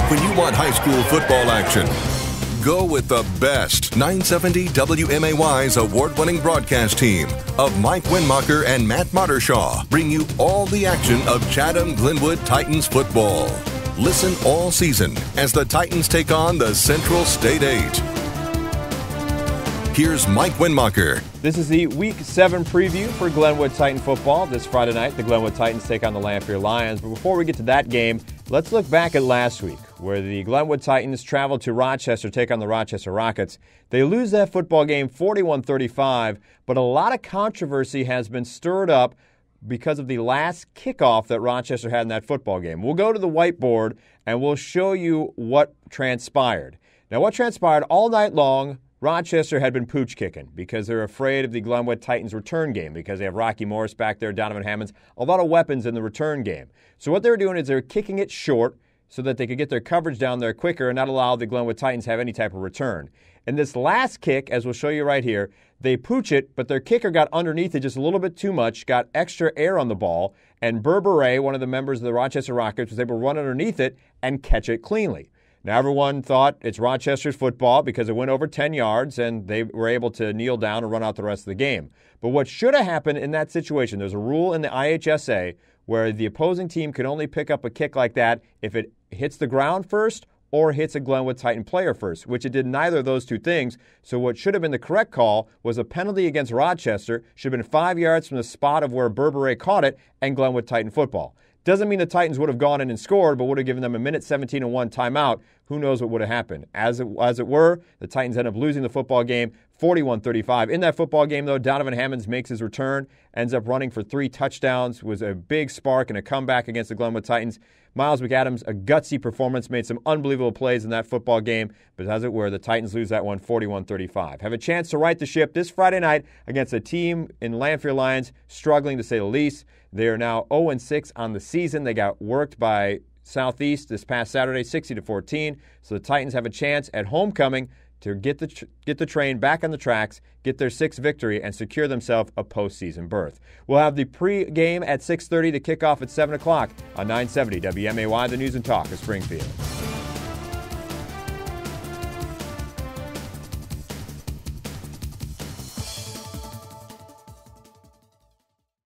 When you want high school football action, go with the best. 970 WMAY's award-winning broadcast team of Mike Winmacher and Matt Mottershaw bring you all the action of Chatham-Glenwood Titans football. Listen all season as the Titans take on the Central State 8. Here's Mike Winmacher. This is the Week 7 preview for Glenwood Titan football. This Friday night, the Glenwood Titans take on the Lanphier Lions. But before we get to that game, let's look back at last week, where the Glenwood Titans traveled to Rochester to take on the Rochester Rockets. They lose that football game 41-35, but a lot of controversy has been stirred up because of the last kickoff that Rochester had in that football game. We'll go to the whiteboard and we'll show you what transpired. Now, what transpired all night long, Rochester had been pooch kicking because they're afraid of the Glenwood Titans return game because they have Rocky Morris back there, Donovan Hammonds, a lot of weapons in the return game. So what they're doing is they're kicking it short so that they could get their coverage down there quicker and not allow the Glenwood Titans to have any type of return. And this last kick, as we'll show you right here, they pooch it, but their kicker got underneath it just a little bit too much, got extra air on the ball, and Burberry, one of the members of the Rochester Rockets, was able to run underneath it and catch it cleanly. Now, everyone thought it's Rochester's football because it went over 10 yards and they were able to kneel down and run out the rest of the game. But what should have happened in that situation, there's a rule in the IHSA where the opposing team can only pick up a kick like that if it hits the ground first or hits a Glenwood Titan player first, which it did neither of those two things. So what should have been the correct call was a penalty against Rochester, should have been 5 yards from the spot of where Burberry caught it, and Glenwood Titan football. Doesn't mean the Titans would have gone in and scored, but would have given them a minute 17 and 1 timeout. Who knows what would have happened? As it were, the Titans end up losing the football game 41-35. In that football game, though, Donovan Hammonds makes his return, ends up running for 3 touchdowns, was a big spark and a comeback against the Glenwood Titans. Miles McAdams, a gutsy performance, made some unbelievable plays in that football game, but as it were, the Titans lose that one 41-35. Have a chance to right the ship this Friday night against a team in Lanphier Lions struggling to say the least. They are now 0-6 on the season. They got worked by Southeast this past Saturday, 60-14. So the Titans have a chance at homecoming to get the train back on the tracks, get their 6th victory, and secure themselves a postseason berth. We'll have the pre-game at 6:30, the kickoff at 7 o'clock on 970 WMAY, the News and Talk of Springfield.